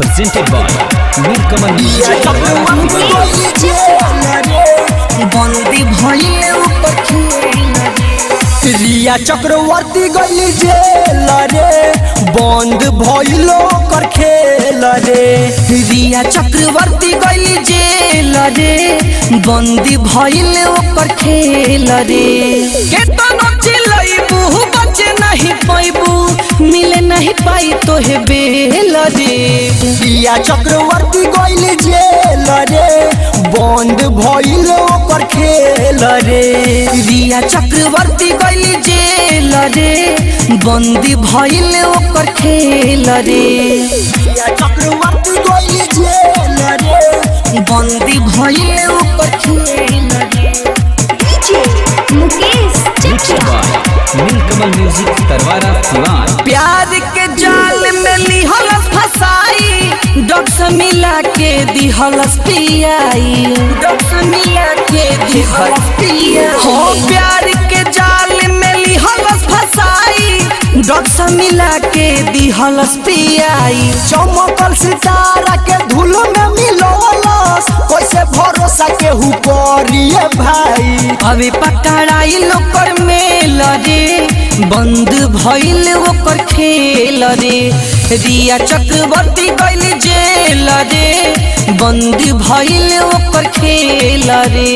presented by Nilkamal Music. बंदी भइले ऊपर रिया चक्रवर्ती गइली जेल रे, बंद भइलो कर खेल रे। रिया चक्रवर्ती गइली जेल रे, बंदी भइले ओकर खेल रे। केतनो चिलैबू बचे नहीं पैबू, मिले नहीं पाई तोहे बेल रे। रिया चक्रवर्ती गइली जेल रे, बंद भइले ओकर खेल रे। रिया चक्रवर्ती गइली जेल रे, बंदी भइले ओकर खेल रे। रिया चक्रवर्ती गइली जेल रे, बंदी भइले ओकर खेल रे। DJ Mukesh Mixed Chakiya by Nilkamal Music Tarwara Siwan. प्यार के जाल में लिहलस फसाई, डॉक्स मिला के दिहलस पियाई। डॉक्स मिला के दिहलस पियाई। हो प्यार के जाल में लिहलस फसाई, डॉक्स मिला के दिहलस पियाई। चमकल सितारा के धूल में मिलवलस, कैसे भरोसा केहू करिए भाई। अभी पकड़ाई लोकर मेल रे, बंद भइल ओकर खेल रे। रिया चक्रवर्ती गइली जेल रे, बंद भइल ओकर खेल रे।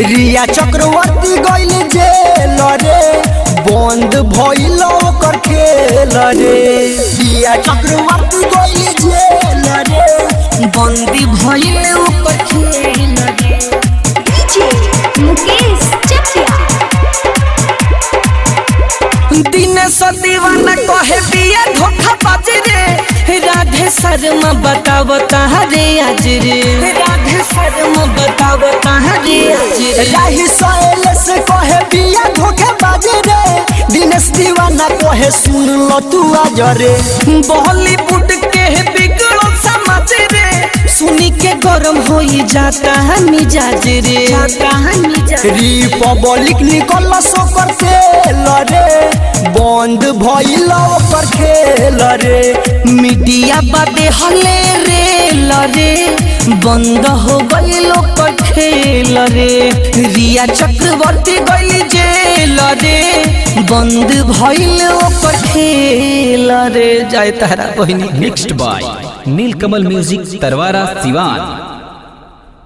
रिया चक्रवर्ती गइली जेल रे, बंद भइल ओकर खेल रे। रिया चक्रवर्ती गइली जेल रे, बंद भइल ओकर खेल रे। डीजे मुकेश चकिया दिनेश दीवाना कहे बिया धोखा बाजी रे। राधे शर्मा बतावता रे आज रे। राधे शर्मा बतावता रे आज रे। राही सोएल से कहे बिया धोखा बाजी रे। दिनेश दीवाना कहे सुन लो तू आज रे। बॉलीवुड के बिगड़ो समाज रे, सुनी के गरम होई जाता है मिजाज रे। जाता है मिजाज। रिपब्लिक निकल सो करते रे, बंद भइल ओकर खेल रे। मीडिया बादे हले रे लरे, बंद हो गइल ओकर खेल रे। रिया चक्रवर्ती गइली जेल रे, बंद भइल ओकर खेल रे। जय तारा बहिनी। Mixed by Nilkamal Music Tarwara Siwan.